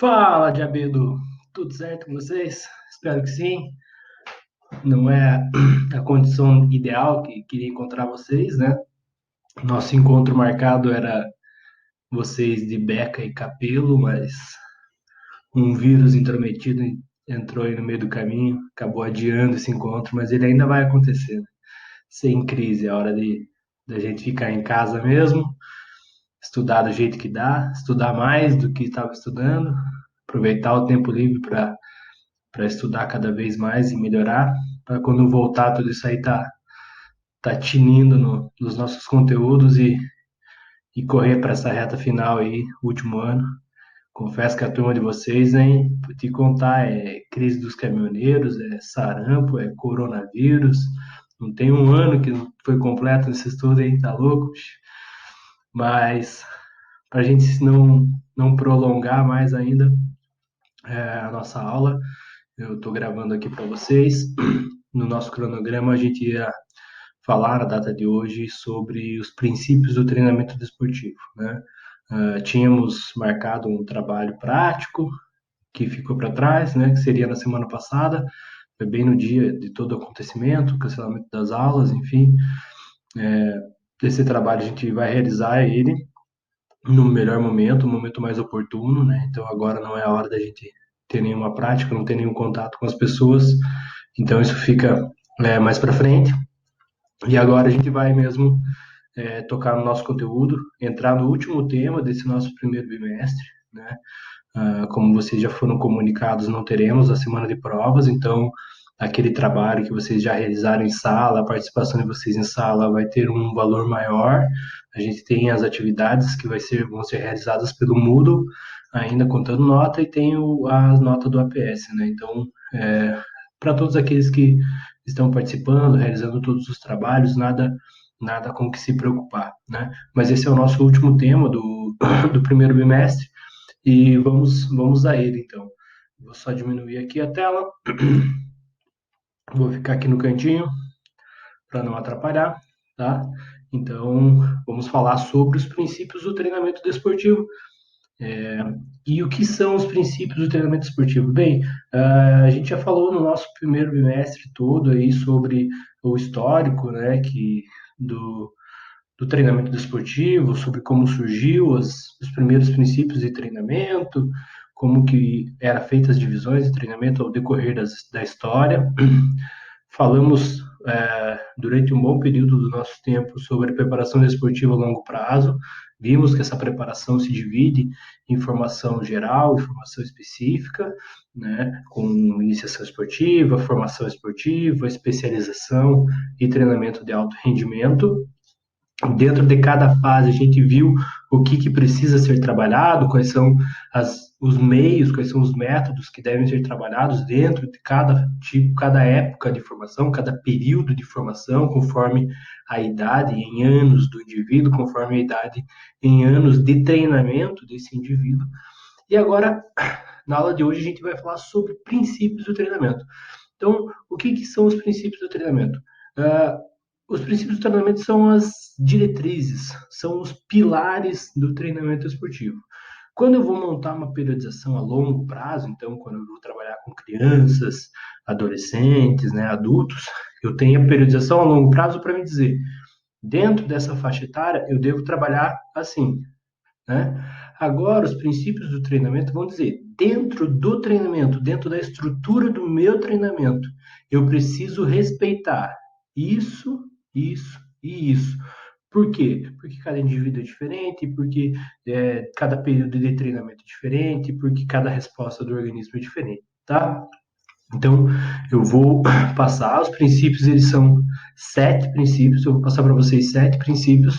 Fala, Diabedo! Tudo certo com vocês? Espero que sim. Não é a condição ideal que queria encontrar vocês, né? Nosso encontro marcado era vocês de Beca e Capelo, mas um vírus intrometido entrou aí no meio do caminho, acabou adiando esse encontro, mas ele ainda vai acontecer, né? Sem crise, é hora de da gente ficar em casa mesmo, estudar do jeito que dá, estudar mais do que estava estudando, aproveitar o tempo livre para estudar cada vez mais e melhorar, para quando voltar tudo isso aí tá tinindo nos nossos conteúdos e correr para essa reta final aí, último ano. Confesso que a turma de vocês, hein, vou te contar, é crise dos caminhoneiros, é sarampo, é coronavírus. Não tem um ano que não foi completo nesse estudo aí, tá louco, bicho? Mas para a gente não prolongar mais ainda a nossa aula, eu estou gravando aqui para vocês. No nosso cronograma, a gente ia falar na data de hoje sobre os princípios do treinamento desportivo, né? Tínhamos marcado um trabalho prático que ficou para trás, né? Que seria na semana passada, foi bem no dia de todo o acontecimento, cancelamento das aulas, enfim. Esse trabalho a gente vai realizar ele no melhor momento, o momento mais oportuno, né? Então agora não é a hora da gente ter nenhuma prática, não ter nenhum contato com as pessoas. Então isso fica mais para frente. E agora a gente vai mesmo tocar no nosso conteúdo, entrar no último tema desse nosso primeiro bimestre, né? Como vocês já foram comunicados, não teremos a semana de provas, então aquele trabalho que vocês já realizaram em sala, a participação de vocês em sala vai ter um valor maior. A gente tem as atividades que vão ser realizadas pelo Moodle, ainda contando nota, e tem as notas do APS, né? Então, para todos aqueles que estão participando, realizando todos os trabalhos, nada com que se preocupar, né? Mas esse é o nosso último tema do primeiro bimestre e vamos a ele, então. Vou só diminuir aqui a tela, vou ficar aqui no cantinho para não atrapalhar, tá? Então, vamos falar sobre os princípios do treinamento desportivo. E o que são os princípios do treinamento esportivo? Bem, a gente já falou no nosso primeiro bimestre todo aí sobre o histórico, né, do treinamento desportivo, sobre como surgiu os primeiros princípios de treinamento, como que era feitas as divisões de treinamento ao decorrer da história. Falamos durante um bom período do nosso tempo sobre preparação desportiva a longo prazo. Vimos que essa preparação se divide em formação geral e formação específica, né, com iniciação esportiva, formação esportiva, especialização e treinamento de alto rendimento. Dentro de cada fase, a gente viu o que precisa ser trabalhado, quais são os meios, quais são os métodos que devem ser trabalhados dentro de cada tipo, cada época de formação, cada período de formação, conforme a idade em anos do indivíduo, conforme a idade em anos de treinamento desse indivíduo. E agora, na aula de hoje, a gente vai falar sobre princípios do treinamento. Então, o que são os princípios do treinamento? Uh, os princípios do treinamento são as diretrizes, são os pilares do treinamento esportivo. Quando eu vou montar uma periodização a longo prazo, então, quando eu vou trabalhar com crianças, adolescentes, né, adultos, eu tenho a periodização a longo prazo para me dizer, dentro dessa faixa etária, eu devo trabalhar assim, né? Agora, os princípios do treinamento vão dizer, dentro do treinamento, dentro da estrutura do meu treinamento, eu preciso respeitar isso, isso e isso. Por quê? Porque cada indivíduo é diferente, porque cada período de treinamento é diferente, porque cada resposta do organismo é diferente, tá? Então, eu vou passar os princípios, eles são 7 princípios, eu vou passar para vocês 7 princípios.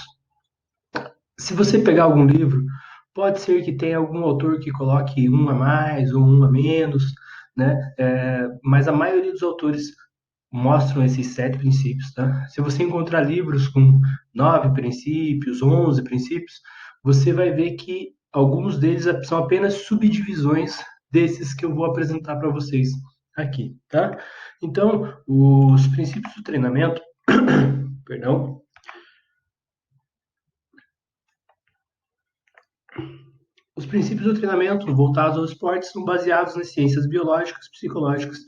Se você pegar algum livro, pode ser que tenha algum autor que coloque um a mais ou um a menos, né? Mas a maioria dos autores mostram esses 7 princípios, tá? Se você encontrar livros com 9 princípios, 11 princípios, você vai ver que alguns deles são apenas subdivisões desses que eu vou apresentar para vocês aqui, tá? Então, os princípios do treinamento, perdão, Os princípios do treinamento voltados ao esporte são baseados nas ciências biológicas, psicológicas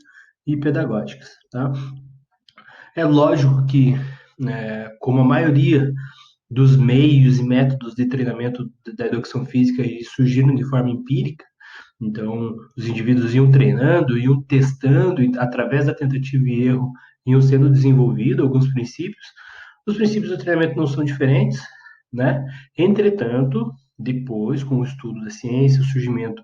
e pedagógicas, tá? É lógico que, como a maioria dos meios e métodos de treinamento da educação física e surgiram de forma empírica, então os indivíduos iam treinando, iam testando, e através da tentativa e erro, iam sendo desenvolvidos alguns princípios. Os princípios do treinamento não são diferentes, né? Entretanto, depois, com o estudo da ciência, o surgimento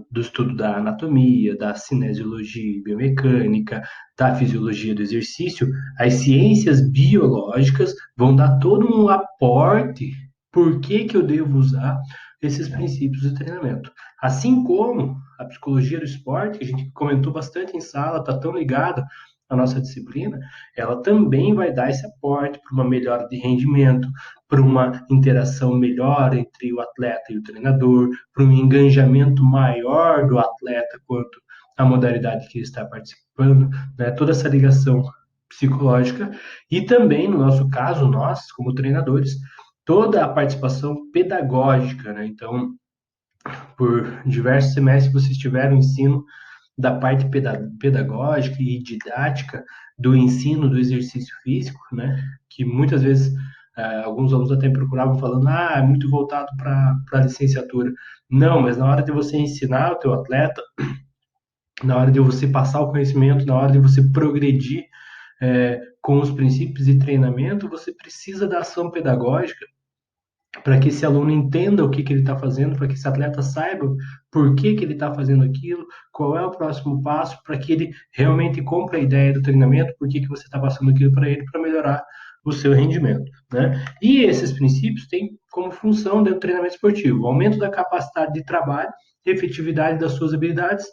do estudo da anatomia, da cinesiologia e biomecânica, da fisiologia do exercício, as ciências biológicas vão dar todo um aporte por que eu devo usar esses princípios de treinamento. Assim como a psicologia do esporte, que a gente comentou bastante em sala, está tão ligada à nossa disciplina, ela também vai dar esse aporte para uma melhora de rendimento, para uma interação melhor entre o atleta e o treinador, para um engajamento maior do atleta quanto à modalidade que ele está participando, né? Toda essa ligação psicológica e também, no nosso caso, nós, como treinadores, toda a participação pedagógica, né? Então, por diversos semestres vocês tiveram ensino da parte pedagógica e didática do ensino do exercício físico, né? Que muitas vezes alguns alunos até procuravam falando, é muito voltado para a licenciatura. Não, mas na hora de você ensinar o teu atleta, na hora de você passar o conhecimento, na hora de você progredir com os princípios de treinamento, você precisa da ação pedagógica para que esse aluno entenda o que ele está fazendo, para que esse atleta saiba por que ele está fazendo aquilo, qual é o próximo passo, para que ele realmente compre a ideia do treinamento, por que você está passando aquilo para ele, para melhorar o seu rendimento. Né? E esses princípios têm como função do treinamento esportivo o aumento da capacidade de trabalho, efetividade das suas habilidades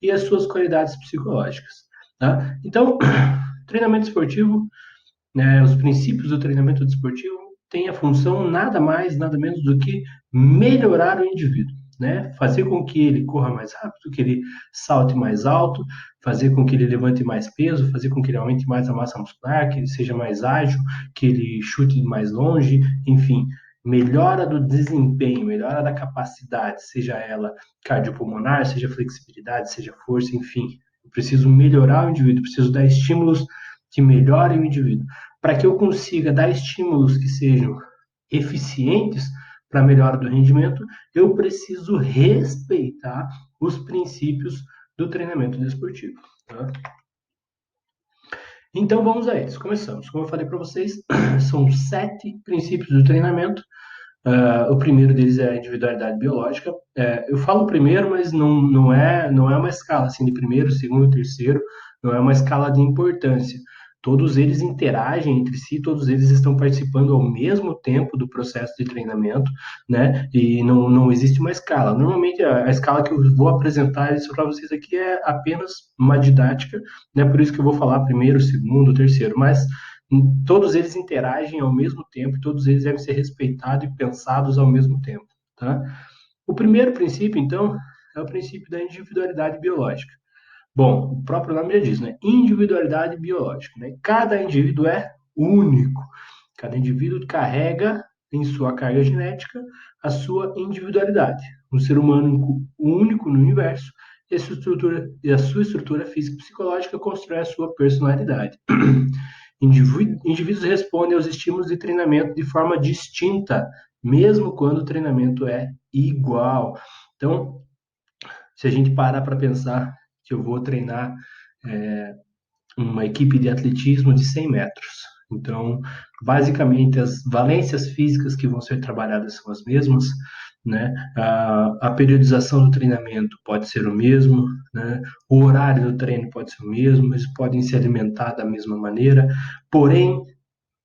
e as suas qualidades psicológicas. Tá? Então, treinamento esportivo, os princípios do treinamento desportivo têm a função nada mais, nada menos do que melhorar o indivíduo, né? Fazer com que ele corra mais rápido, que ele salte mais alto, fazer com que ele levante mais peso, fazer com que ele aumente mais a massa muscular, que ele seja mais ágil, que ele chute mais longe, enfim, melhora do desempenho, melhora da capacidade, seja ela cardiopulmonar, seja flexibilidade, seja força, enfim. Eu preciso melhorar o indivíduo, preciso dar estímulos que melhorem o indivíduo. Para que eu consiga dar estímulos que sejam eficientes para a melhora do rendimento, eu preciso respeitar os princípios do treinamento desportivo. Tá? Então vamos a eles. Começamos. Como eu falei para vocês, são 7 princípios do treinamento. O primeiro deles é a individualidade biológica. Eu falo primeiro, mas não é uma escala assim de primeiro, segundo, terceiro, não é uma escala de importância. Todos eles interagem entre si, todos eles estão participando ao mesmo tempo do processo de treinamento, né? E não existe uma escala. Normalmente a escala que eu vou apresentar isso para vocês aqui é apenas uma didática, né? Por isso que eu vou falar primeiro, segundo, terceiro, mas todos eles interagem ao mesmo tempo, todos eles devem ser respeitados e pensados ao mesmo tempo, tá? O primeiro princípio, então, é o princípio da individualidade biológica. Bom, o próprio nome já diz, né? Individualidade biológica, né? Cada indivíduo é único. Cada indivíduo carrega em sua carga genética a sua individualidade. Um ser humano único no universo e a sua estrutura física e psicológica constrói a sua personalidade. Indivíduos respondem aos estímulos de treinamento de forma distinta, mesmo quando o treinamento é igual. Então, se a gente parar para pensar que eu vou treinar uma equipe de atletismo de 100 metros. Então, basicamente, as valências físicas que vão ser trabalhadas são as mesmas, né? A periodização do treinamento pode ser o mesmo, né? O horário do treino pode ser o mesmo, eles podem se alimentar da mesma maneira, porém,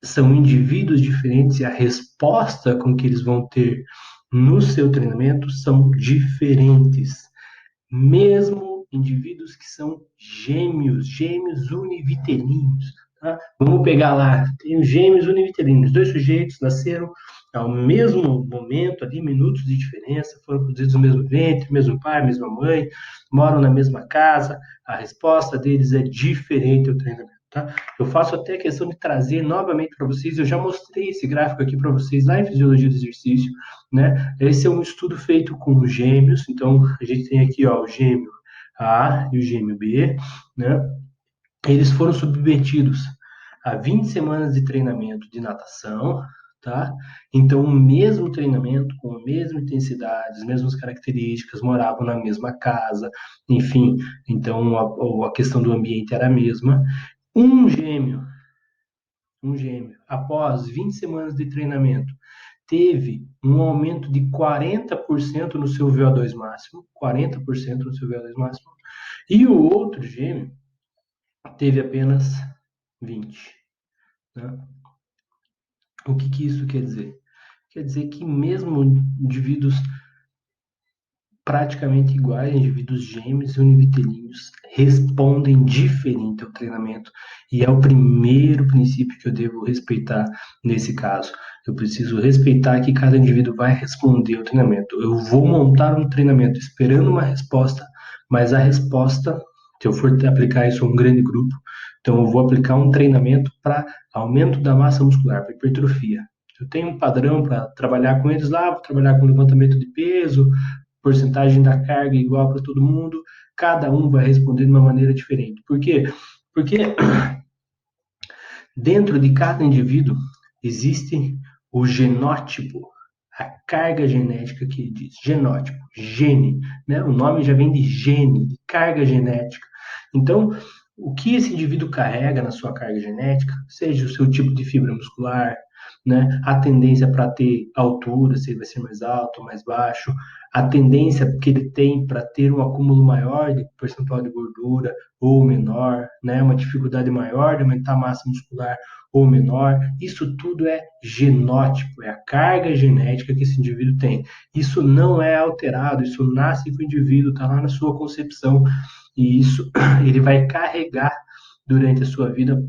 são indivíduos diferentes e a resposta com que eles vão ter no seu treinamento são diferentes. Mesmo indivíduos que são gêmeos univitelinos. Tá? Vamos pegar lá, tem os gêmeos univitelinos, 2 sujeitos nasceram ao mesmo momento, ali, minutos de diferença, foram produzidos no mesmo ventre, mesmo pai, mesma mãe, moram na mesma casa, a resposta deles é diferente ao treinamento. tá? Eu faço até questão de trazer novamente para vocês, eu já mostrei esse gráfico aqui para vocês lá em Fisiologia do Exercício, né? Esse é um estudo feito com gêmeos, então a gente tem aqui, ó, o gêmeo A e o gêmeo B, né? Eles foram submetidos a 20 semanas de treinamento de natação, tá? Então, o mesmo treinamento, com a mesma intensidade, as mesmas características, moravam na mesma casa, enfim, então a questão do ambiente era a mesma. Um gêmeo, após 20 semanas de treinamento, teve um aumento de 40% no seu VO2 máximo, 40% no seu VO2 máximo, e o outro gêmeo teve apenas 20. Né? O que isso quer dizer? Quer dizer que mesmo indivíduos praticamente iguais, indivíduos gêmeos e univitelíneos, respondem diferente ao treinamento. E é o primeiro princípio que eu devo respeitar nesse caso. Eu preciso respeitar que cada indivíduo vai responder ao treinamento. Eu vou montar um treinamento esperando uma resposta, mas a resposta, se eu for aplicar isso a um grande grupo, então eu vou aplicar um treinamento para aumento da massa muscular, para hipertrofia. Eu tenho um padrão para trabalhar com eles lá, vou trabalhar com levantamento de peso, porcentagem da carga igual para todo mundo, cada um vai responder de uma maneira diferente. Por quê? Porque dentro de cada indivíduo existe o genótipo, a carga genética que diz, genótipo, gene, né? O nome já vem de gene, de carga genética. Então, o que esse indivíduo carrega na sua carga genética, seja o seu tipo de fibra muscular, né? A tendência para ter altura, se ele vai ser mais alto ou mais baixo, a tendência que ele tem para ter um acúmulo maior de percentual de gordura ou menor, né? Uma dificuldade maior de aumentar a massa muscular ou menor. Isso tudo é genótipo, é a carga genética que esse indivíduo tem. Isso não é alterado, isso nasce com o indivíduo, está lá na sua concepção, e isso ele vai carregar durante a sua vida,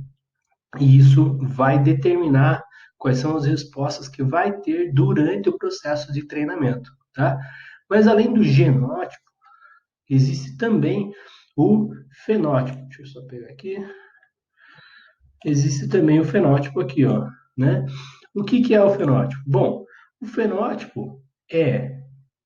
e isso vai determinar quais são as respostas que vai ter durante o processo de treinamento, tá? Mas além do genótipo, existe também o fenótipo. Deixa eu só pegar aqui. Existe também o fenótipo aqui, ó, né? O que é o fenótipo? Bom, o fenótipo é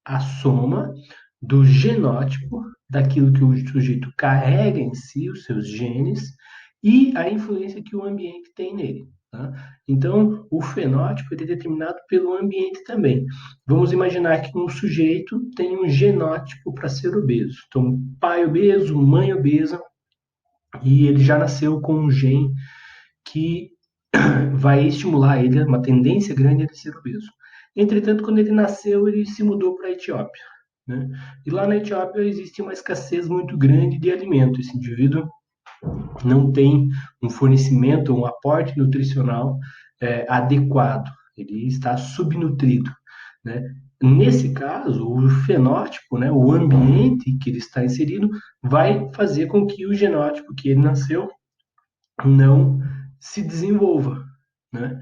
a soma do genótipo, daquilo que o sujeito carrega em si, os seus genes, e a influência que o ambiente tem nele. Tá? Então, o fenótipo é determinado pelo ambiente também. Vamos imaginar que um sujeito tem um genótipo para ser obeso. Então, pai obeso, mãe obesa, e ele já nasceu com um gene que vai estimular ele, uma tendência grande a ele ser obeso. Entretanto, quando ele nasceu, ele se mudou para a Etiópia. Né? E lá na Etiópia existe uma escassez muito grande de alimento. Esse indivíduo não tem um fornecimento, um aporte nutricional adequado. Ele está subnutrido. Né? Nesse caso, o fenótipo, né, o ambiente que ele está inserido, vai fazer com que o genótipo que ele nasceu não se desenvolva, né?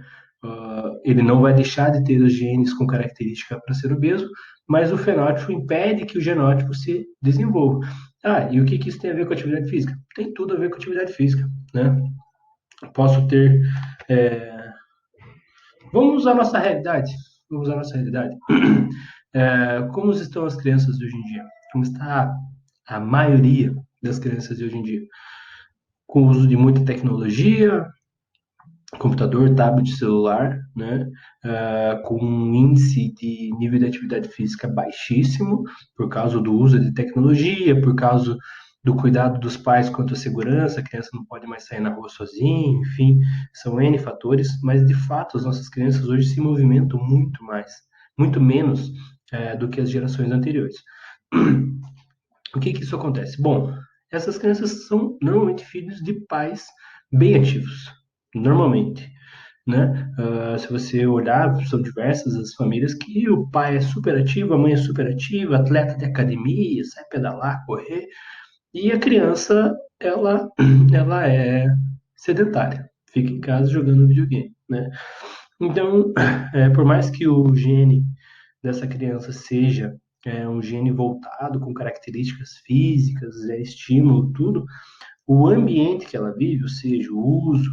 Ele não vai deixar de ter os genes com característica para ser obeso, mas o fenótipo impede que o genótipo se desenvolva. Ah, e o que isso tem a ver com atividade física? Tem tudo a ver com atividade física, né? Posso ter. Vamos usar a nossa realidade. Vamos usar a nossa realidade. Como estão as crianças de hoje em dia? Como está a maioria das crianças de hoje em dia? Com o uso de muita tecnologia, computador, tablet, celular, né? Com um índice de nível de atividade física baixíssimo, por causa do uso de tecnologia, por causa do cuidado dos pais quanto à segurança, a criança não pode mais sair na rua sozinha, enfim, são N fatores, mas de fato as nossas crianças hoje se movimentam muito mais, muito menos do que as gerações anteriores. O que isso acontece? Bom, essas crianças são normalmente filhos de pais bem ativos, normalmente, né? Se você olhar, são diversas as famílias que o pai é super ativo, a mãe é super ativa, atleta de academia, sai pedalar, correr, e a criança, ela é sedentária, fica em casa jogando videogame, né? Então, por mais que o gene dessa criança seja um gene voltado com características físicas, estímulo, tudo, o ambiente que ela vive, ou seja, o uso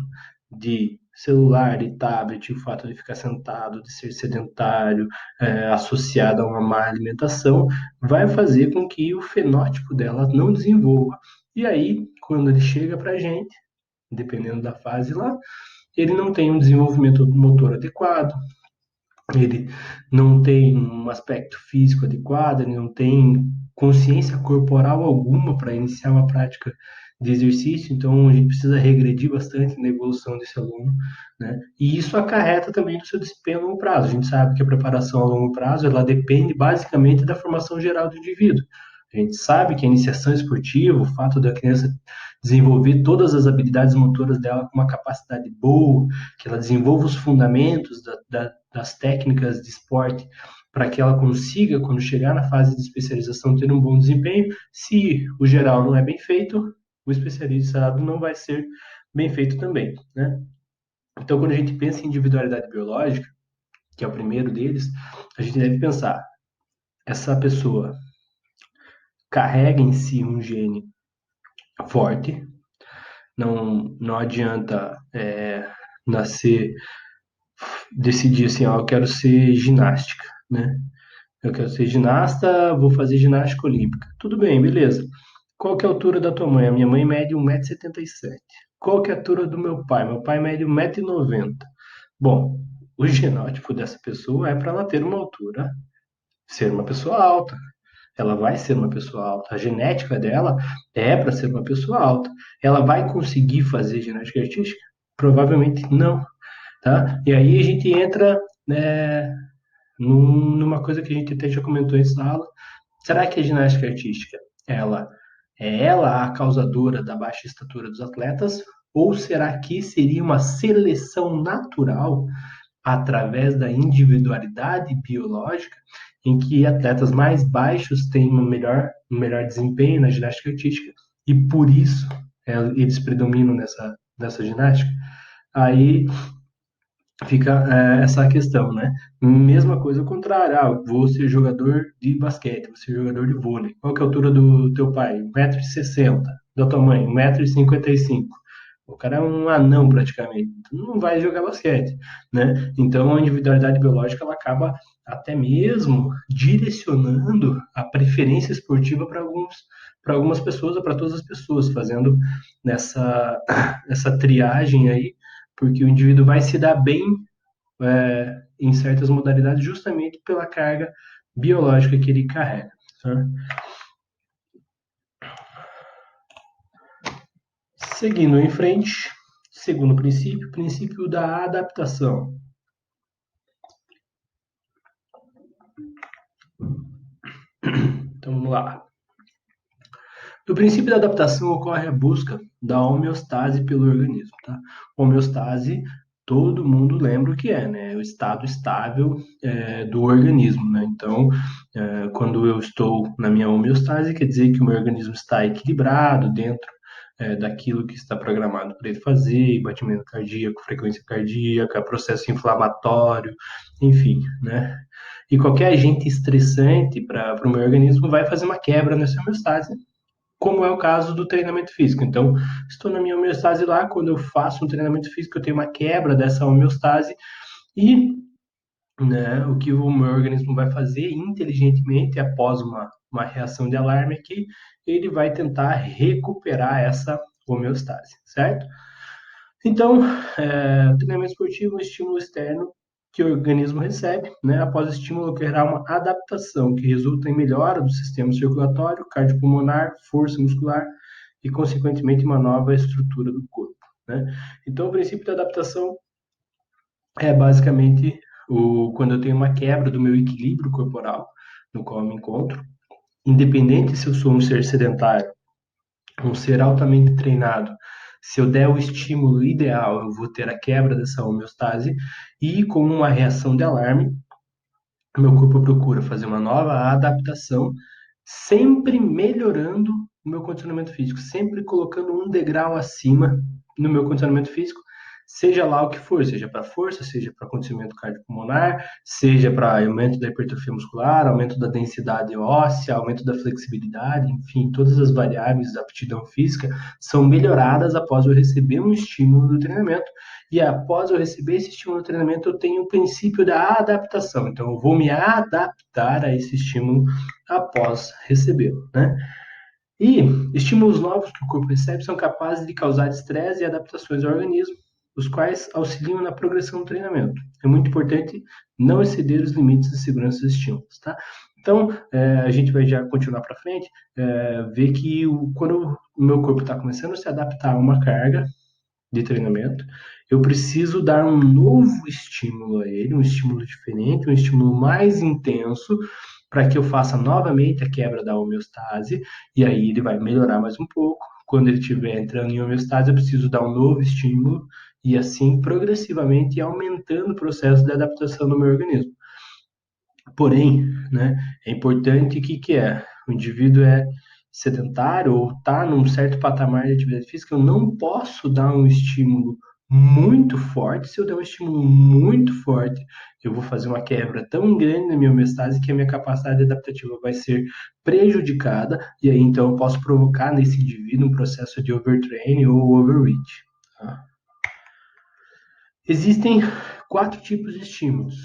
de celular, de tablet, o fato de ficar sentado, de ser sedentário, associado a uma má alimentação, vai fazer com que o fenótipo dela não desenvolva. E aí, quando ele chega para a gente, dependendo da fase lá, ele não tem um desenvolvimento motor adequado, ele não tem um aspecto físico adequado, ele não tem consciência corporal alguma para iniciar uma prática de exercício, então a gente precisa regredir bastante na evolução desse aluno, né? E isso acarreta também no seu desempenho a longo prazo. A gente sabe que a preparação a longo prazo, ela depende basicamente da formação geral do indivíduo. A gente sabe que a iniciação esportiva, o fato da criança desenvolver todas as habilidades motoras dela com uma capacidade boa, que ela desenvolva os fundamentos das técnicas de esporte para que ela consiga, quando chegar na fase de especialização, ter um bom desempenho. Se o geral não é bem feito, o especializado não vai ser bem feito também, né? Então, quando a gente pensa em individualidade biológica, que é o primeiro deles, a gente deve pensar, essa pessoa carrega em si um gene forte, não adianta nascer, decidir assim, ó, eu quero ser ginástica, né? Eu quero ser ginasta, vou fazer ginástica olímpica. Tudo bem, beleza. Qual que é a altura da tua mãe? A minha mãe mede 1,77 m. Qual que é a altura do meu pai? Meu pai mede 1,90 m. Bom, o genótipo dessa pessoa é para ela ter uma altura, ser uma pessoa alta. Ela vai ser uma pessoa alta. A genética dela é para ser uma pessoa alta. Ela vai conseguir fazer ginástica artística? Provavelmente não, tá? E aí a gente entra, né, numa coisa que a gente até já comentou em sala. Será que a ginástica artística, ela é ela a causadora da baixa estatura dos atletas? Ou será que seria uma seleção natural através da individualidade biológica, em que atletas mais baixos têm um melhor desempenho na ginástica artística e por isso eles predominam nessa ginástica? Aí fica essa questão, né? Mesma coisa ao contrário. Ah, vou ser jogador de basquete, vou ser jogador de vôlei. Qual que é a altura do teu pai? 1,60 m. Da tua mãe? 1,55 m. O cara é um anão praticamente. Então não vai jogar basquete, né? Então a individualidade biológica ela acaba até mesmo direcionando a preferência esportiva para algumas pessoas ou para todas as pessoas, fazendo nessa essa triagem aí, porque o indivíduo vai se dar bem em certas modalidades justamente pela carga biológica que ele carrega. Tá? Seguindo em frente, segundo princípio, princípio da adaptação. Então vamos lá. No princípio da adaptação ocorre a busca da homeostase pelo organismo. Tá? Homeostase, todo mundo lembra o que é, né? O estado estável do organismo. Né? Então, quando eu estou na minha homeostase, quer dizer que o meu organismo está equilibrado dentro daquilo que está programado para ele fazer, batimento cardíaco, frequência cardíaca, processo inflamatório, enfim, né? E qualquer agente estressante para o meu organismo vai fazer uma quebra nessa homeostase, como é o caso do treinamento físico. Então, estou na minha homeostase lá, quando eu faço um treinamento físico, eu tenho uma quebra dessa homeostase e, né, o que o meu organismo vai fazer inteligentemente após uma reação de alarme é que ele vai tentar recuperar essa homeostase, certo? Então, o treinamento esportivo é um estímulo externo que o organismo recebe, né? Após o estímulo, ocorrerá uma adaptação que resulta em melhora do sistema circulatório, cardiopulmonar, força muscular e, consequentemente, uma nova estrutura do corpo, né? Então, o princípio da adaptação é basicamente quando eu tenho uma quebra do meu equilíbrio corporal, no qual eu me encontro, independente se eu sou um ser sedentário, um ser altamente treinado, se eu der o estímulo ideal, eu vou ter a quebra dessa homeostase e com uma reação de alarme, meu corpo procura fazer uma nova adaptação, sempre melhorando o meu condicionamento físico, sempre colocando um degrau acima no meu condicionamento físico, seja lá o que for, seja para força, seja para condicionamento cardiopulmonar, seja para aumento da hipertrofia muscular, aumento da densidade óssea, aumento da flexibilidade, enfim, todas as variáveis da aptidão física são melhoradas após eu receber um estímulo do treinamento. E após eu receber esse estímulo do treinamento, eu tenho o princípio da adaptação. Então, eu vou me adaptar a esse estímulo após recebê-lo, né? E estímulos novos que o corpo recebe são capazes de causar estresse e adaptações ao organismo, os quais auxiliam na progressão do treinamento. É muito importante não exceder os limites de segurança dos estímulos, tá? Então, a gente vai já continuar para frente, ver que quando o meu corpo está começando a se adaptar a uma carga de treinamento, eu preciso dar um novo estímulo a ele, um estímulo diferente, um estímulo mais intenso, para que eu faça novamente a quebra da homeostase, e aí ele vai melhorar mais um pouco. Quando ele estiver entrando em homeostase, eu preciso dar um novo estímulo, e assim progressivamente aumentando o processo de adaptação no meu organismo. Porém, né, é importante que é, o indivíduo é sedentário ou está num certo patamar de atividade física, eu não posso dar um estímulo muito forte. Se eu der um estímulo muito forte, eu vou fazer uma quebra tão grande na minha homeostase que a minha capacidade adaptativa vai ser prejudicada, e aí então eu posso provocar nesse indivíduo um processo de overtraining ou overreach. Tá? Existem 4 tipos de estímulos,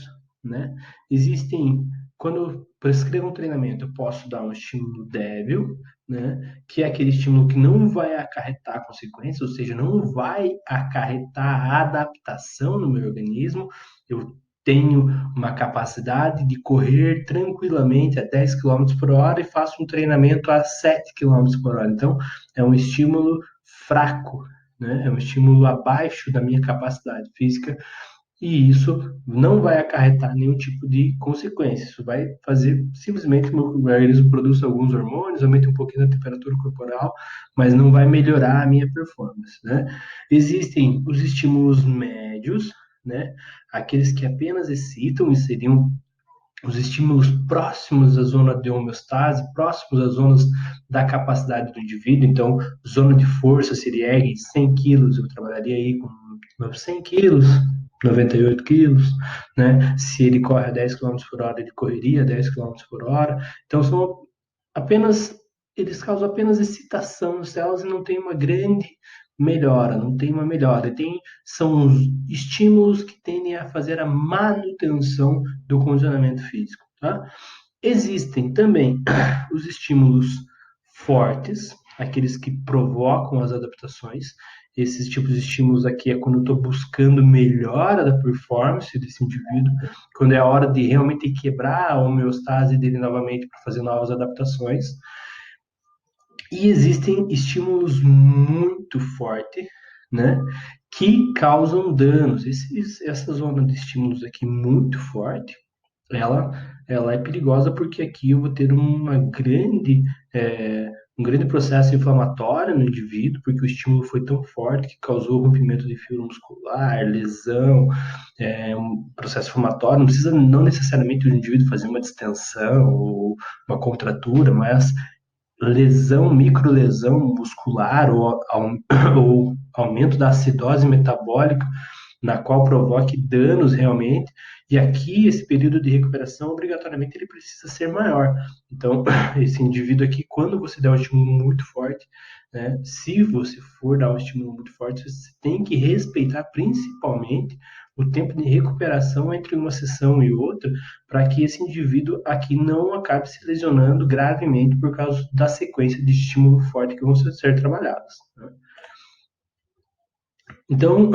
né? Existem, quando eu prescrevo um treinamento, eu posso dar um estímulo débil, né? Que é aquele estímulo que não vai acarretar consequências, ou seja, não vai acarretar adaptação no meu organismo. Eu tenho uma capacidade de correr tranquilamente a 10 km por hora e faço um treinamento a 7 km por hora. Então, é um estímulo fraco, né? É um estímulo abaixo da minha capacidade física, e isso não vai acarretar nenhum tipo de consequência. Isso vai fazer simplesmente o meu organismo produz alguns hormônios, aumenta um pouquinho a temperatura corporal, mas não vai melhorar a minha performance, né? Existem os estímulos médios, né? Aqueles que apenas excitam e seriam os estímulos próximos à zona de homeostase, próximos às zonas da capacidade do indivíduo. Então, zona de força seria 100 quilos, eu trabalharia aí com 100 quilos, 98 quilos, né? Se ele corre a 10 km por hora, ele correria a 10 km por hora. Então, são apenas, eles causam apenas excitação nos céus e não tem uma grande melhora, não tem uma melhora. São os estímulos que tendem a fazer a manutenção do condicionamento físico, tá? Existem também os estímulos fortes, aqueles que provocam as adaptações. Esses tipos de estímulos aqui é quando eu estou buscando melhora da performance desse indivíduo, quando é a hora de realmente quebrar a homeostase dele novamente para fazer novas adaptações. E existem estímulos muito fortes, né, que causam danos. Essa zona de estímulos aqui muito forte, ela, ela é perigosa porque aqui eu vou ter um grande processo inflamatório no indivíduo, porque o estímulo foi tão forte que causou rompimento de fibra muscular, lesão, um processo inflamatório. Não precisa não necessariamente o indivíduo fazer uma distensão ou uma contratura, mas lesão, microlesão muscular ou aumento da acidose metabólica, na qual provoque danos realmente. E aqui, esse período de recuperação, obrigatoriamente, ele precisa ser maior. Então, esse indivíduo aqui, quando você der um estímulo muito forte, né, se você for dar um estímulo muito forte, você tem que respeitar principalmente o tempo de recuperação entre uma sessão e outra, para que esse indivíduo aqui não acabe se lesionando gravemente por causa da sequência de estímulo forte que vão ser trabalhados, né? Então,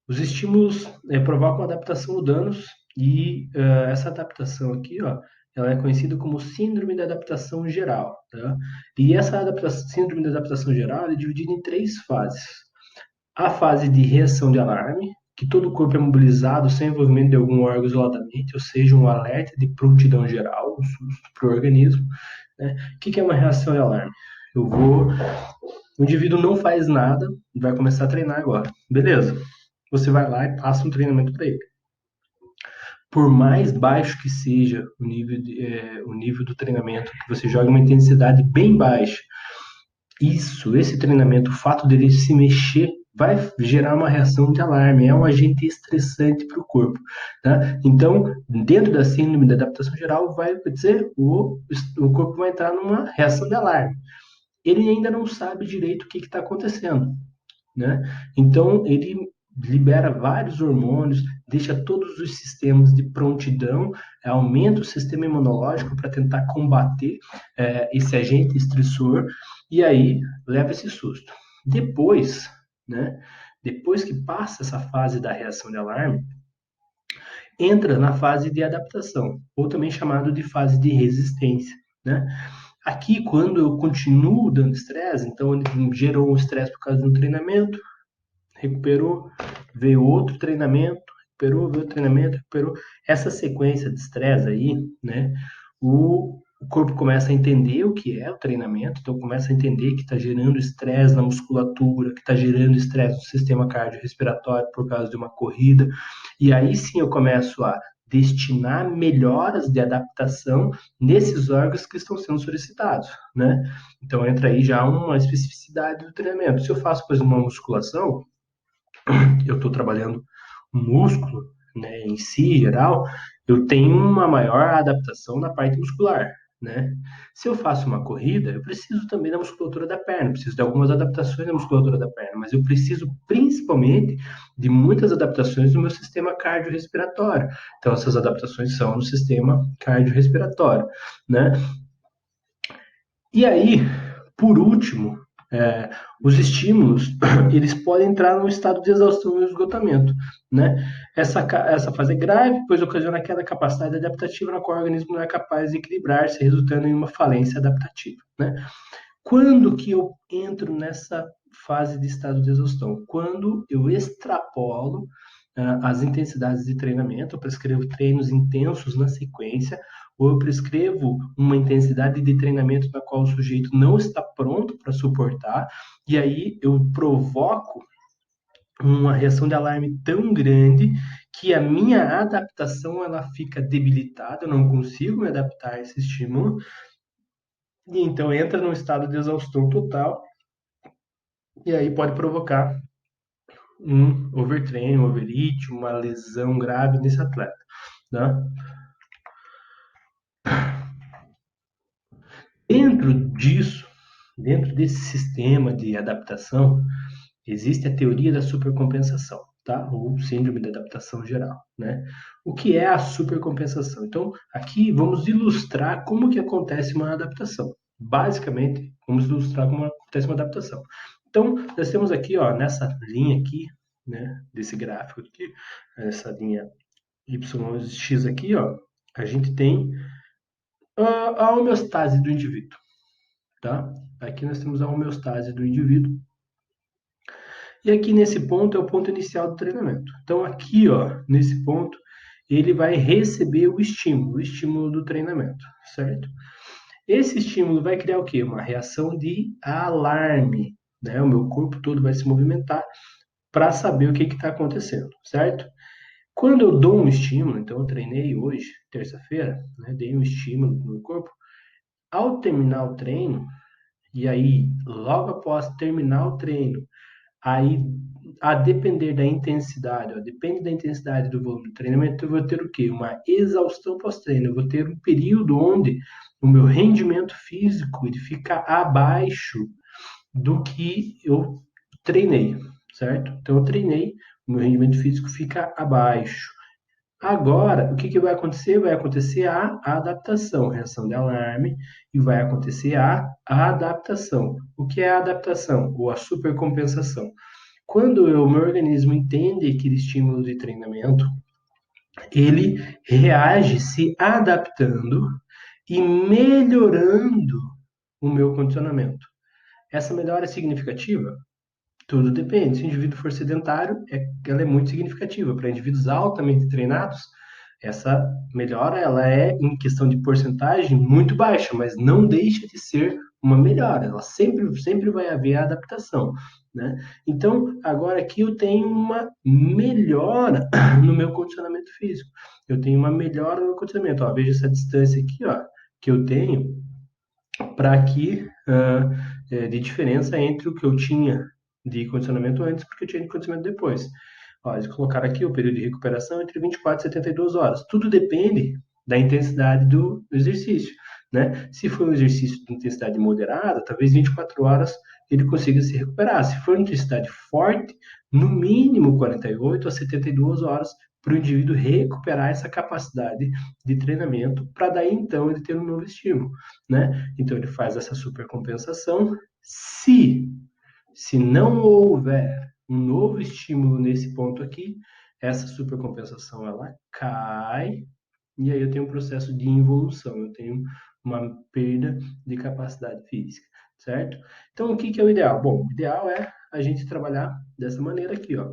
os estímulos provocam adaptação ou danos, e essa adaptação aqui, ó, ela é conhecida como síndrome da adaptação geral, tá? E essa síndrome da adaptação geral é dividida em 3 fases. A fase de reação de alarme, que todo o corpo é mobilizado sem envolvimento de algum órgão isoladamente, ou seja, um alerta de prontidão geral, um susto para o organismo, né? O que é uma reação de alarme? O indivíduo não faz nada, vai começar a treinar agora. Beleza. Você vai lá e passa um treinamento para ele. Por mais baixo que seja o nível do treinamento, que você joga uma intensidade bem baixa, esse treinamento, o fato dele se mexer, vai gerar uma reação de alarme, é um agente estressante para o corpo. Tá? Então, dentro da síndrome da adaptação geral, vai dizer o corpo vai entrar numa reação de alarme. Ele ainda não sabe direito o que está acontecendo, né? Então, ele libera vários hormônios, deixa todos os sistemas de prontidão, aumenta o sistema imunológico para tentar combater esse agente estressor, e aí leva esse susto. Depois, né? Depois que passa essa fase da reação de alarme, entra na fase de adaptação, ou também chamado de fase de resistência, né? Aqui, quando eu continuo dando estresse, então ele gerou um estresse por causa de um treinamento, recuperou, veio outro treinamento, recuperou, veio outro treinamento, recuperou. Essa sequência de estresse aí, né? O corpo começa a entender o que é o treinamento, então começa a entender que está gerando estresse na musculatura, que está gerando estresse no sistema cardiorrespiratório por causa de uma corrida, e aí sim eu começo a destinar melhoras de adaptação nesses órgãos que estão sendo solicitados, né? Então entra aí já uma especificidade do treinamento. Se eu faço, por exemplo, uma musculação, eu estou trabalhando o músculo, né, em si, geral, eu tenho uma maior adaptação na parte muscular, né? Se eu faço uma corrida, eu preciso também da musculatura da perna, preciso de algumas adaptações da musculatura da perna, mas eu preciso principalmente de muitas adaptações no meu sistema cardiorrespiratório. Então, essas adaptações são no sistema cardiorrespiratório, né? E aí, por último, é, os estímulos, eles podem entrar num estado de exaustão e esgotamento, né? Essa fase é grave, pois ocasiona queda da capacidade adaptativa na qual o organismo não é capaz de equilibrar-se, resultando em uma falência adaptativa, né? Quando que eu entro nessa fase de estado de exaustão? Quando eu extrapolo as intensidades de treinamento, eu prescrevo treinos intensos na sequência, ou eu prescrevo uma intensidade de treinamento na qual o sujeito não está pronto para suportar, e aí eu provoco uma reação de alarme tão grande que a minha adaptação ela fica debilitada, eu não consigo me adaptar a esse estímulo, e então entra num estado de exaustão total, e aí pode provocar um overtraining, um overeat, uma lesão grave nesse atleta, né? Dentro disso, dentro desse sistema de adaptação, existe a teoria da supercompensação, tá? Ou síndrome da adaptação geral, né? O que é a supercompensação? Então, aqui vamos ilustrar como que acontece uma adaptação. Basicamente, vamos ilustrar como acontece uma adaptação. Então, nós temos aqui, ó, nessa linha aqui, né, desse gráfico aqui, essa linha Yx aqui, ó, a gente tem a homeostase do indivíduo, tá? Aqui nós temos a homeostase do indivíduo. E aqui nesse ponto é o ponto inicial do treinamento. Então aqui, ó, nesse ponto, ele vai receber o estímulo do treinamento, certo? Esse estímulo vai criar o quê? Uma reação de alarme, né? O meu corpo todo vai se movimentar para saber o que está acontecendo, certo? Quando eu dou um estímulo, então eu treinei hoje, terça-feira, né? Dei um estímulo no meu corpo. Ao terminar o treino, e aí logo após terminar o treino, aí a depender da intensidade, ó, depende da intensidade do volume do treinamento, eu vou ter o quê? Uma exaustão pós-treino, eu vou ter um período onde o meu rendimento físico ele fica abaixo do que eu treinei, certo? Então eu treinei, o meu rendimento físico fica abaixo. Agora, o que vai acontecer? Vai acontecer a adaptação, reação de alarme, e vai acontecer a adaptação. O que é a adaptação? Ou a supercompensação? Quando o meu organismo entende aquele estímulo de treinamento, ele reage se adaptando e melhorando o meu condicionamento. Essa melhora é significativa? Tudo depende. Se o indivíduo for sedentário, ela é muito significativa. Para indivíduos altamente treinados, essa melhora ela é, em questão de porcentagem, muito baixa, mas não deixa de ser uma melhora. Ela sempre vai haver a adaptação, né? Então, agora aqui eu tenho uma melhora no meu condicionamento físico. Eu tenho uma melhora no meu condicionamento. Ó, veja essa distância aqui, ó, que eu tenho para aqui de diferença entre o que eu tinha de condicionamento antes, porque eu tinha de condicionamento depois. Ó, eles colocaram aqui o período de recuperação entre 24 e 72 horas. Tudo depende da intensidade do exercício, né? Se for um exercício de intensidade moderada, talvez 24 horas ele consiga se recuperar. Se for intensidade forte, no mínimo 48 a 72 horas para o indivíduo recuperar essa capacidade de treinamento, para daí então ele ter um novo estímulo, né? Então ele faz essa supercompensação. Se não houver um novo estímulo nesse ponto aqui, essa supercompensação ela cai e aí eu tenho um processo de involução, eu tenho uma perda de capacidade física, certo? Então o que que é o ideal? Bom, o ideal é a gente trabalhar dessa maneira aqui, ó.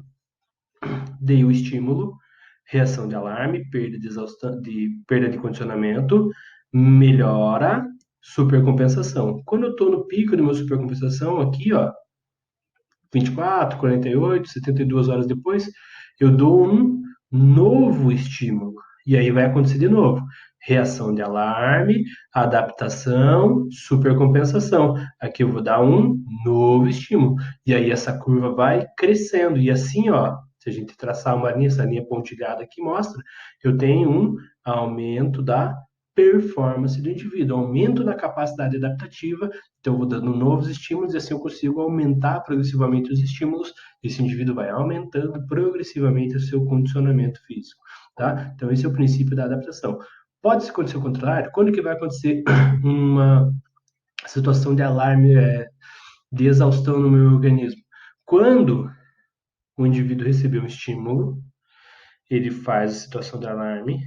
Dei o estímulo, reação de alarme, perda de exaustão, perda de condicionamento, melhora, supercompensação. Quando eu estou no pico de uma supercompensação aqui, ó, 24, 48, 72 horas depois, eu dou um novo estímulo. E aí vai acontecer de novo. Reação de alarme, adaptação, supercompensação. Aqui eu vou dar um novo estímulo. E aí essa curva vai crescendo. E assim, ó, se a gente traçar uma linha, essa linha pontilhada aqui mostra, eu tenho um aumento da performance do indivíduo, aumento da capacidade adaptativa. Então, eu vou dando novos estímulos e assim eu consigo aumentar progressivamente os estímulos. Esse indivíduo vai aumentando progressivamente o seu condicionamento físico, tá? Então, esse é o princípio da adaptação. Pode acontecer o contrário? Quando que vai acontecer uma situação de alarme, de exaustão no meu organismo? Quando o indivíduo recebeu um estímulo, ele faz a situação de alarme.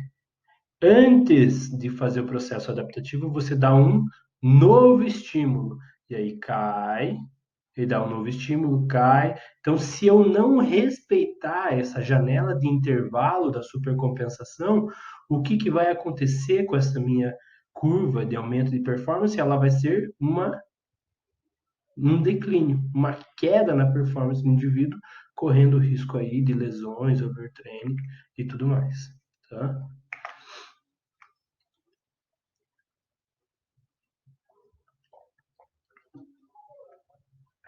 Antes de fazer o processo adaptativo, você dá um novo estímulo. E aí cai, e dá um novo estímulo, cai. Então, se eu não respeitar essa janela de intervalo da supercompensação, o que, que vai acontecer com essa minha curva de aumento de performance? Ela vai ser um declínio, uma queda na performance do indivíduo, correndo risco aí de lesões, overtraining e tudo mais, tá?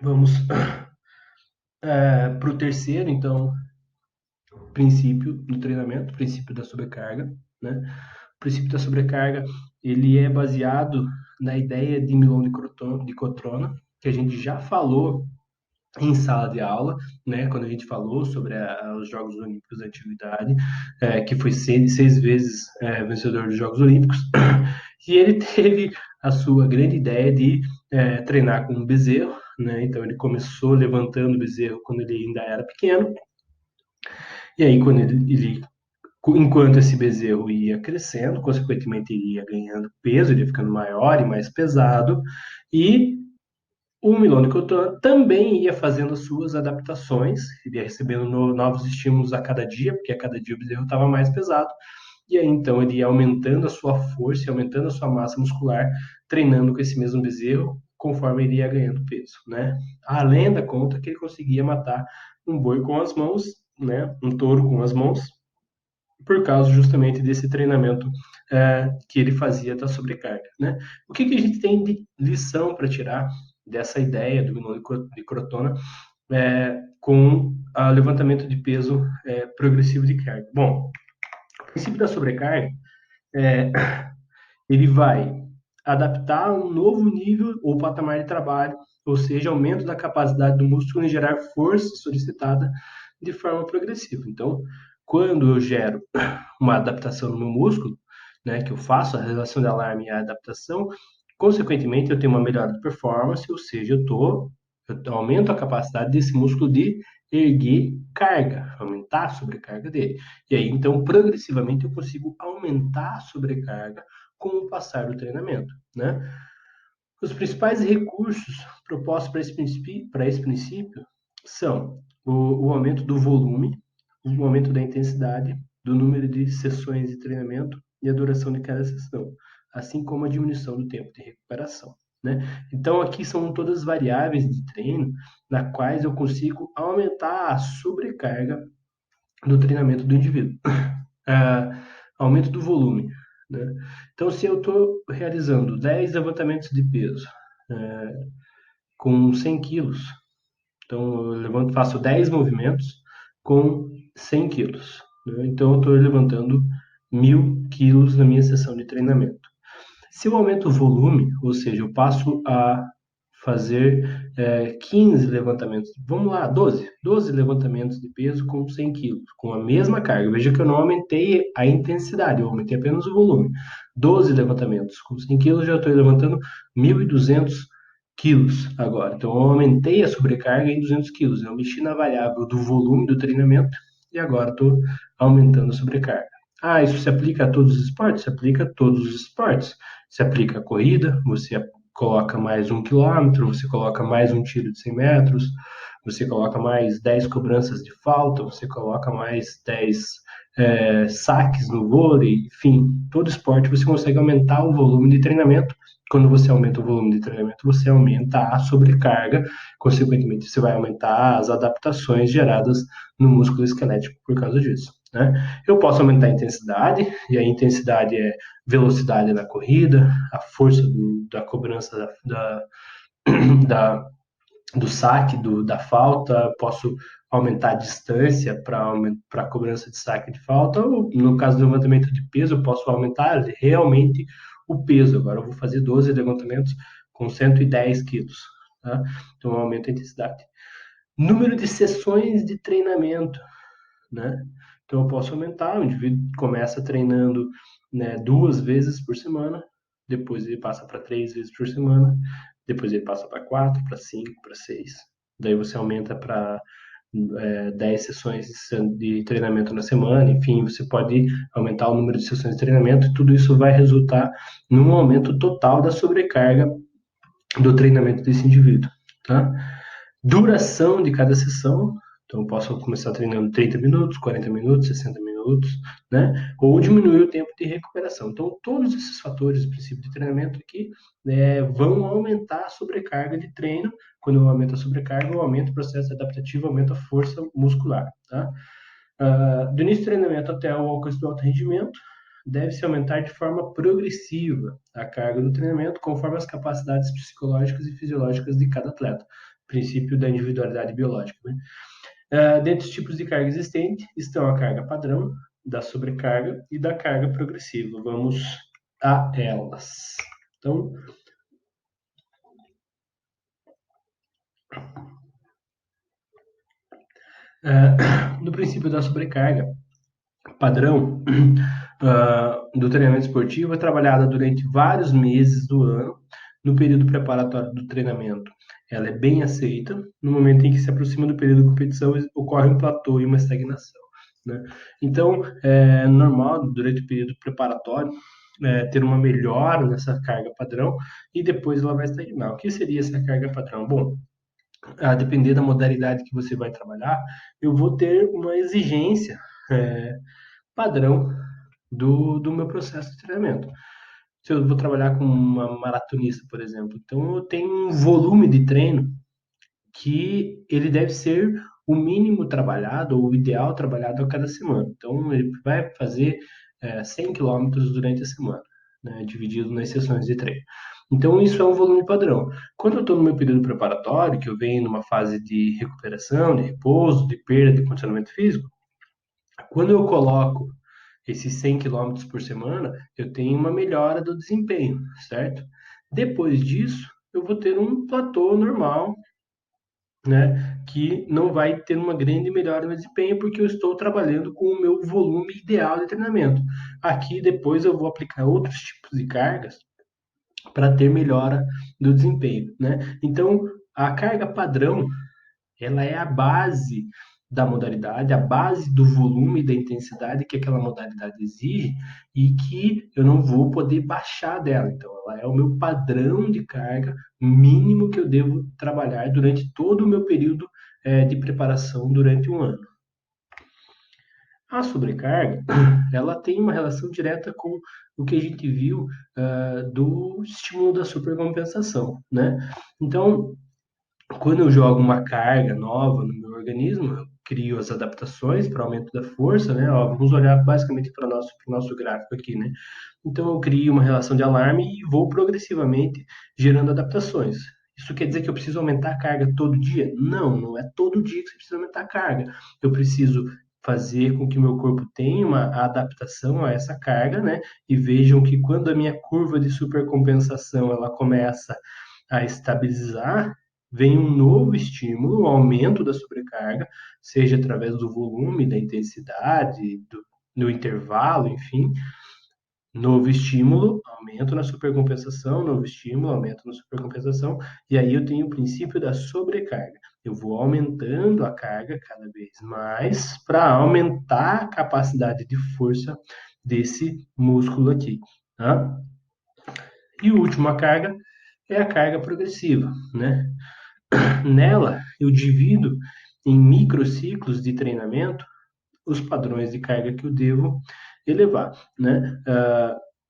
Vamos para o terceiro, então, princípio do treinamento, princípio da sobrecarga, né? O princípio da sobrecarga, ele é baseado na ideia de Milon de Cotrona, que a gente já falou em sala de aula, né, quando a gente falou sobre os Jogos Olímpicos da Atividade, que foi 6 vezes vencedor dos Jogos Olímpicos, e ele teve a sua grande ideia de treinar com um bezerro, né, então ele começou levantando o bezerro quando ele ainda era pequeno, e aí quando enquanto esse bezerro ia crescendo, consequentemente ele ia ganhando peso, ele ia ficando maior e mais pesado, e o Milone Coutan também ia fazendo as suas adaptações, ele ia recebendo novos estímulos a cada dia, porque a cada dia o bezerro estava mais pesado, e aí então ele ia aumentando a sua força, aumentando a sua massa muscular, treinando com esse mesmo bezerro, conforme ele ia ganhando peso, né? A lenda conta que ele conseguia matar um boi com as mãos, né? Um touro com as mãos, por causa justamente desse treinamento que ele fazia da sobrecarga, né? O que, que a gente tem de lição para tirar dessa ideia do Milone de Crotona com o levantamento de peso progressivo de carga? Bom, o princípio da sobrecarga, ele vai adaptar um novo nível ou patamar de trabalho, ou seja, aumento da capacidade do músculo em gerar força solicitada de forma progressiva. Então, quando eu gero uma adaptação no meu músculo, né, que eu faço a relação de alarme e a adaptação, consequentemente eu tenho uma melhora de performance, ou seja, eu aumento a capacidade desse músculo de erguer carga, aumentar a sobrecarga dele. E aí, então, progressivamente eu consigo aumentar a sobrecarga com o passar do treinamento, né? Os principais recursos propostos para esse princípio são o aumento do volume, o aumento da intensidade, do número de sessões de treinamento e a duração de cada sessão, assim como a diminuição do tempo de recuperação, né? Então, aqui são todas variáveis de treino na quais eu consigo aumentar a sobrecarga do treinamento do indivíduo. Aumento do volume, né? Então, se eu estou realizando 10 levantamentos de peso com 100 quilos, Então, eu levanto, faço 10 movimentos com 100 quilos, né? Então, eu estou levantando 1.000 quilos na minha sessão de treinamento. Se eu aumento o volume, ou seja, eu passo a fazer 15 levantamentos, vamos lá, 12 levantamentos de peso com 100 quilos, com a mesma carga. Veja que eu não aumentei a intensidade, eu aumentei apenas o volume. 12 levantamentos com 100 quilos, já estou levantando 1.200 quilos agora. Então, eu aumentei a sobrecarga em 200 quilos. Eu mexi na variável do volume do treinamento e agora estou aumentando a sobrecarga. Ah, isso se aplica a todos os esportes? Se aplica a todos os esportes. Se aplica a corrida, você coloca mais 1 quilômetro, você coloca mais um tiro de 100 metros, você coloca mais 10 cobranças de falta, você coloca mais 10 saques no vôlei, enfim, todo esporte você consegue aumentar o volume de treinamento. Quando você aumenta o volume de treinamento, você aumenta a sobrecarga, consequentemente, você vai aumentar as adaptações geradas no músculo esquelético por causa disso, né? Eu posso aumentar a intensidade, e a intensidade é velocidade na corrida, a força da cobrança da, do saque, da falta, posso aumentar a distância para a cobrança de saque de falta, ou no caso do levantamento de peso, eu posso aumentar realmente o peso. Agora eu vou fazer 12 levantamentos com 110 quilos, tá? Então eu aumento a intensidade. Número de sessões de treinamento, né? Então eu posso aumentar, o indivíduo começa treinando, né, 2 vezes por semana, depois ele passa para 3 vezes por semana, depois ele passa para 4, para 5, para 6. Daí você aumenta para 10 sessões de treinamento na semana, enfim, você pode aumentar o número de sessões de treinamento e tudo isso vai resultar num aumento total da sobrecarga do treinamento desse indivíduo, tá? Duração de cada sessão, então eu posso começar treinando 30 minutos, 40 minutos, 60 minutos, né? Ou diminuir o tempo de recuperação. Então, todos esses fatores do princípio de treinamento aqui vão aumentar a sobrecarga de treino. Quando eu aumento a sobrecarga, eu aumento o processo adaptativo, aumento a força muscular, tá? Do início do treinamento até o alcance do alto rendimento, deve-se aumentar de forma progressiva a carga do treinamento conforme as capacidades psicológicas e fisiológicas de cada atleta. Princípio da individualidade biológica, né? Dentre os tipos de carga existente estão a carga padrão, da sobrecarga e da carga progressiva. Vamos a elas. Então, no princípio da sobrecarga padrão do treinamento esportivo é trabalhada durante vários meses do ano, no período preparatório do treinamento. Ela é bem aceita. No momento em que se aproxima do período de competição, ocorre um platô e uma estagnação, né? Então, é normal, durante o período preparatório, ter uma melhora nessa carga padrão e depois ela vai estagnar. O que seria essa carga padrão? Bom, a depender da modalidade que você vai trabalhar, eu vou ter uma exigência padrão do meu processo de treinamento. Se eu vou trabalhar com uma maratonista, por exemplo, então eu tenho um volume de treino que ele deve ser o mínimo trabalhado, ou o ideal trabalhado a cada semana. Então, ele vai fazer 100 quilômetros durante a semana, né, dividido nas sessões de treino. Então, isso é um volume padrão. Quando eu estou no meu período preparatório, que eu venho numa fase de recuperação, de repouso, de perda de condicionamento físico, quando eu coloco esses 100 quilômetros por semana, eu tenho uma melhora do desempenho, certo? Depois disso, eu vou ter um platô normal, né, que não vai ter uma grande melhora no desempenho, porque eu estou trabalhando com o meu volume ideal de treinamento. Aqui, depois, eu vou aplicar outros tipos de cargas para ter melhora do desempenho, né? Então, a carga padrão, ela é a base da modalidade, a base do volume e da intensidade que aquela modalidade exige e que eu não vou poder baixar dela. Então, ela é o meu padrão de carga mínimo que eu devo trabalhar durante todo o meu período de preparação durante um ano. A sobrecarga, ela tem uma relação direta com o que a gente viu do estímulo da supercompensação, né? Então, quando eu jogo uma carga nova no meu organismo, eu crio as adaptações para aumento da força, né? Ó, vamos olhar basicamente para o nosso gráfico aqui, né? Então, eu crio uma relação de alarme e vou progressivamente gerando adaptações. Isso quer dizer que eu preciso aumentar a carga todo dia? Não, não é todo dia que você precisa aumentar a carga. Eu preciso fazer com que meu corpo tenha uma adaptação a essa carga, né? E vejam que quando a minha curva de supercompensação ela começa a estabilizar, vem um novo estímulo, um aumento da sobrecarga, seja através do volume, da intensidade, do intervalo, enfim, novo estímulo, aumento na supercompensação, novo estímulo, aumento na supercompensação, e aí eu tenho o princípio da sobrecarga. Eu vou aumentando a carga cada vez mais para aumentar a capacidade de força desse músculo aqui. Tá? E a última carga é a carga progressiva, né? Nela, eu divido em microciclos de treinamento os padrões de carga que eu devo elevar, né?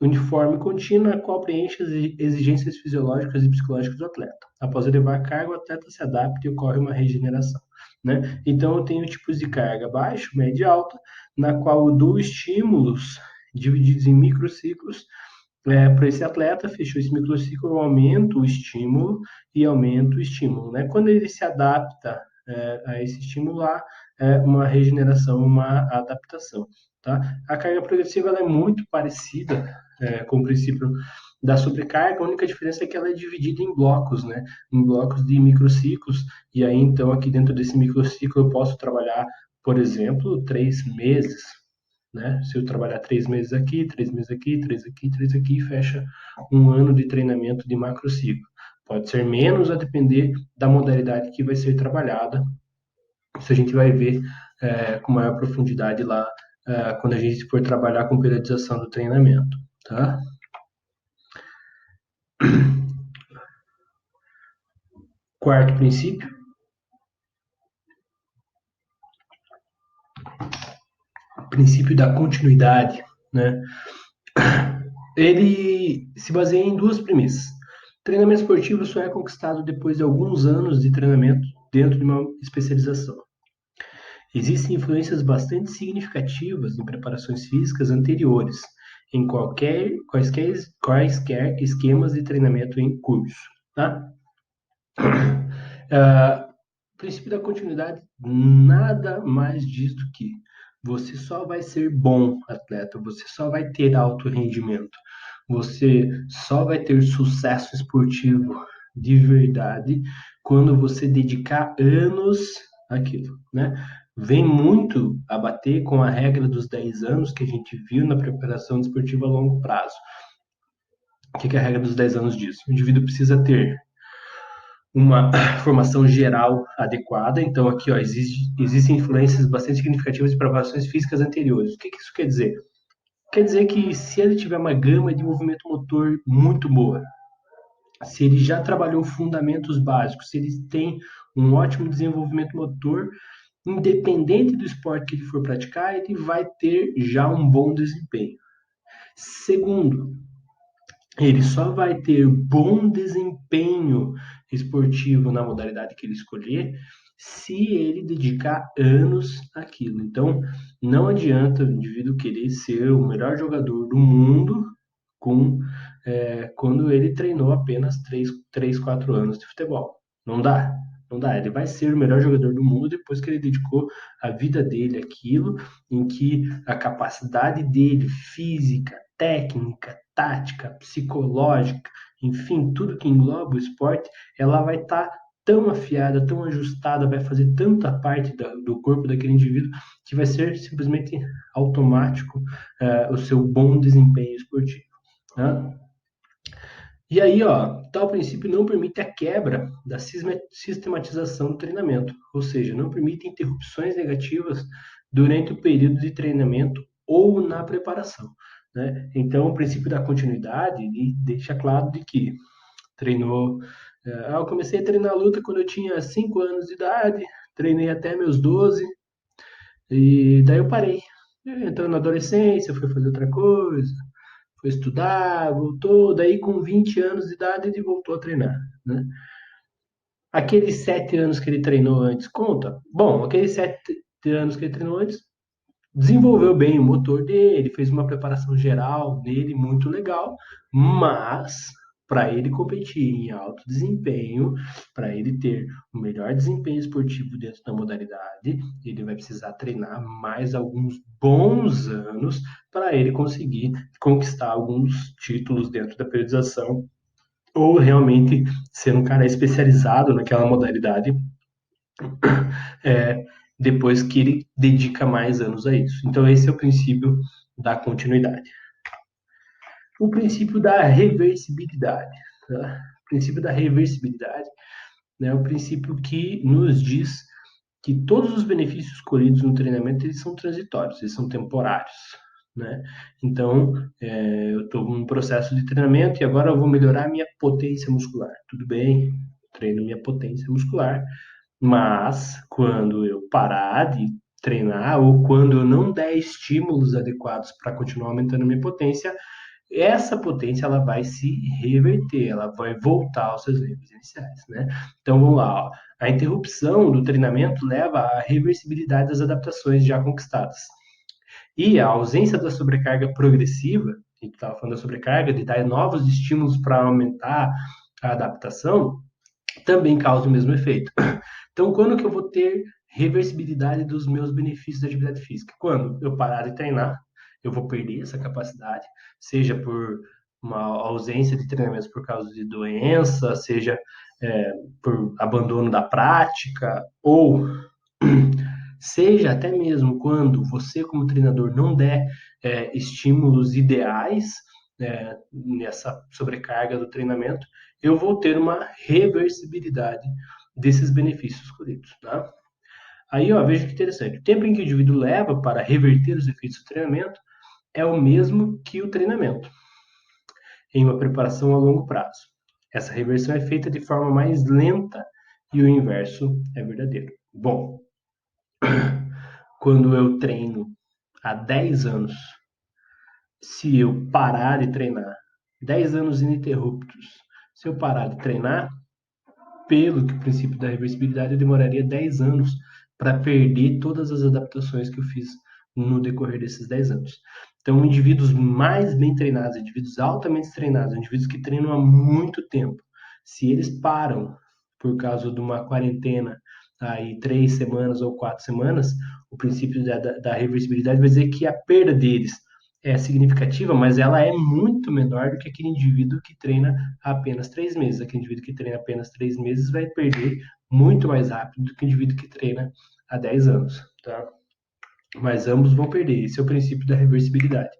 Uniforme contínua, a qual preenche as exigências fisiológicas e psicológicas do atleta. Após elevar a carga, o atleta se adapta e ocorre uma regeneração, né? Então, eu tenho tipos de carga baixo, média e alta, na qual eu dou estímulos divididos em microciclos para esse atleta, fechou esse microciclo, eu aumento o estímulo e aumento o estímulo, né? Quando ele se adapta a esse estímulo, há uma regeneração, uma adaptação, tá? A carga progressiva ela é muito parecida com o princípio da sobrecarga, a única diferença é que ela é dividida em blocos, né? Em blocos de microciclos, e aí então aqui dentro desse microciclo eu posso trabalhar, por exemplo, 3 meses, né? Se eu trabalhar 3 meses aqui, 3 meses aqui, 3 aqui, 3 aqui, fecha um ano de treinamento de macrociclo. Pode ser menos a depender da modalidade que vai ser trabalhada. Isso a gente vai ver com maior profundidade lá quando a gente for trabalhar com periodização do treinamento, tá? Quarto princípio, princípio da continuidade, né? Ele se baseia em duas premissas. Treinamento esportivo só é conquistado depois de alguns anos de treinamento dentro de uma especialização. Existem influências bastante significativas em preparações físicas anteriores, em quaisquer esquemas de treinamento em curso. Tá? O princípio da continuidade nada mais diz do que você só vai ser bom atleta, você só vai ter alto rendimento, você só vai ter sucesso esportivo de verdade quando você dedicar anos àquilo, né? Vem muito a bater com a regra dos 10 anos que a gente viu na preparação desportiva a longo prazo. O que a regra dos 10 anos diz? O indivíduo precisa ter uma formação geral adequada. Então, aqui, ó, existem influências bastante significativas de preparações físicas anteriores. O que isso quer dizer? Quer dizer que se ele tiver uma gama de movimento motor muito boa, se ele já trabalhou fundamentos básicos, se ele tem um ótimo desenvolvimento motor, independente do esporte que ele for praticar, ele vai ter já um bom desempenho. Segundo, ele só vai ter bom desempenho esportivo na modalidade que ele escolher se ele dedicar anos àquilo. Então, não adianta o indivíduo querer ser o melhor jogador do mundo quando ele treinou apenas 3, 4 anos de futebol. Não dá, não dá. Ele vai ser o melhor jogador do mundo depois que ele dedicou a vida dele àquilo, em que a capacidade dele, física, técnica, tática, psicológica, enfim, tudo que engloba o esporte, ela vai estar tão afiada, tão ajustada, vai fazer tanta parte do corpo daquele indivíduo que vai ser simplesmente automático o seu bom desempenho esportivo. Né? E aí, ó, tal princípio não permite a quebra da sistematização do treinamento, ou seja, não permite interrupções negativas durante o período de treinamento ou na preparação. Né? Então, o princípio da continuidade ele deixa claro de que treinou. Eu comecei a treinar luta quando eu tinha 5 anos de idade, treinei até meus 12, e daí eu parei. Entrando na adolescência, fui fazer outra coisa, foi estudar, voltou, daí com 20 anos de idade ele voltou a treinar, né? Aqueles 7 anos que ele treinou antes, conta? Bom, aqueles 7 anos que ele treinou antes, desenvolveu bem o motor dele, fez uma preparação geral nele muito legal, mas para ele competir em alto desempenho, para ele ter o melhor desempenho esportivo dentro da modalidade, ele vai precisar treinar mais alguns bons anos para ele conseguir conquistar alguns títulos dentro da periodização ou realmente ser um cara especializado naquela modalidade depois que ele dedica mais anos a isso. Então, esse é o princípio da continuidade. O princípio da reversibilidade. Tá? O princípio da reversibilidade é o princípio que nos diz que todos os benefícios colhidos no treinamento eles são transitórios, eles são temporários. Né? Então, eu estou num processo de treinamento e agora eu vou melhorar a minha potência muscular. Tudo bem, treino minha potência muscular, mas quando eu parar de treinar ou quando eu não der estímulos adequados para continuar aumentando a minha potência, essa potência ela vai se reverter, ela vai voltar aos seus níveis iniciais, né? Então vamos lá, ó. A interrupção do treinamento leva à reversibilidade das adaptações já conquistadas. E a ausência da sobrecarga progressiva, a gente estava falando da sobrecarga, de dar novos estímulos para aumentar a adaptação, também causa o mesmo efeito. Então, quando que eu vou ter reversibilidade dos meus benefícios da atividade física? Quando eu parar de treinar, eu vou perder essa capacidade, seja por uma ausência de treinamentos por causa de doença, seja por abandono da prática, ou seja até mesmo quando você, como treinador, não der estímulos ideais nessa sobrecarga do treinamento, eu vou ter uma reversibilidade desses benefícios colhidos. Tá? Aí, ó, veja que interessante. O tempo em que o indivíduo leva para reverter os efeitos do treinamento é o mesmo que o treinamento, em uma preparação a longo prazo. Essa reversão é feita de forma mais lenta e o inverso é verdadeiro. Bom, quando eu treino há 10 anos, se eu parar de treinar, 10 anos ininterruptos, se eu parar de treinar, pelo que o princípio da reversibilidade, eu demoraria 10 anos para perder todas as adaptações que eu fiz no decorrer desses 10 anos. Então, indivíduos mais bem treinados, indivíduos altamente treinados, indivíduos que treinam há muito tempo, se eles param por causa de uma quarentena aí 3 semanas ou 4 semanas, o princípio da reversibilidade vai dizer que a perda deles é significativa, mas ela é muito menor do que aquele indivíduo que treina há apenas 3 meses. Aquele indivíduo que treina apenas 3 meses vai perder muito mais rápido do que o indivíduo que treina há 10 anos. Tá? Mas ambos vão perder. Esse é o princípio da reversibilidade.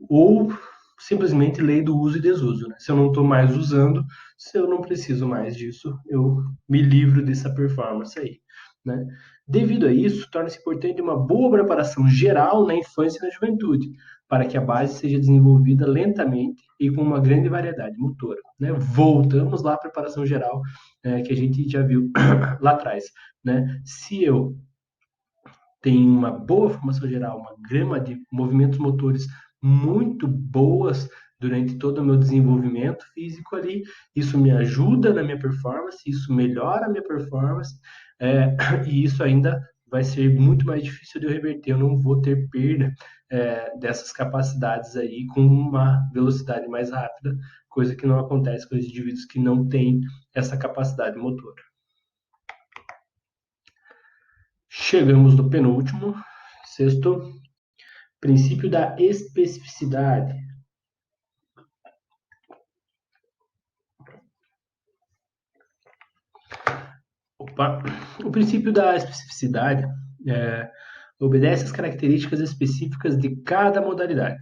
Ou simplesmente lei do uso e desuso. Né? Se eu não estou mais usando, se eu não preciso mais disso, eu me livro dessa performance aí. Né? Devido a isso, torna-se importante uma boa preparação geral na infância e na juventude, para que a base seja desenvolvida lentamente e com uma grande variedade motora. Né? Voltamos lá à preparação geral que a gente já viu lá atrás. Né? Se eu tenho uma boa formação geral, uma gama de movimentos motores muito boas durante todo o meu desenvolvimento físico ali, isso me ajuda na minha performance, isso melhora a minha performance, e isso ainda vai ser muito mais difícil de eu reverter. Eu não vou ter perda dessas capacidades aí com uma velocidade mais rápida, coisa que não acontece com os indivíduos que não têm essa capacidade motora. Chegamos no penúltimo, sexto, princípio da especificidade. Opa. O princípio da especificidade obedece às características específicas de cada modalidade.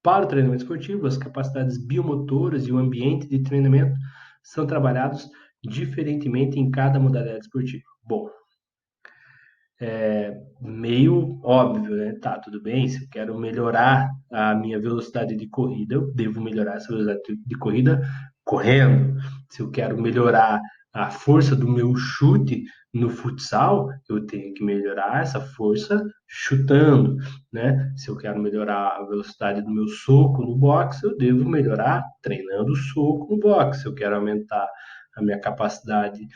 Para o treinamento esportivo, as capacidades biomotoras e o ambiente de treinamento são trabalhados diferentemente em cada modalidade esportiva. Bom, meio óbvio, né? Tá, tudo bem, se eu quero melhorar a minha velocidade de corrida, eu devo melhorar essa velocidade de corrida correndo. Se eu quero melhorar a força do meu chute no futsal, eu tenho que melhorar essa força chutando, né? Se eu quero melhorar a velocidade do meu soco no boxe, eu devo melhorar treinando o soco no boxe. Se eu quero aumentar a minha capacidade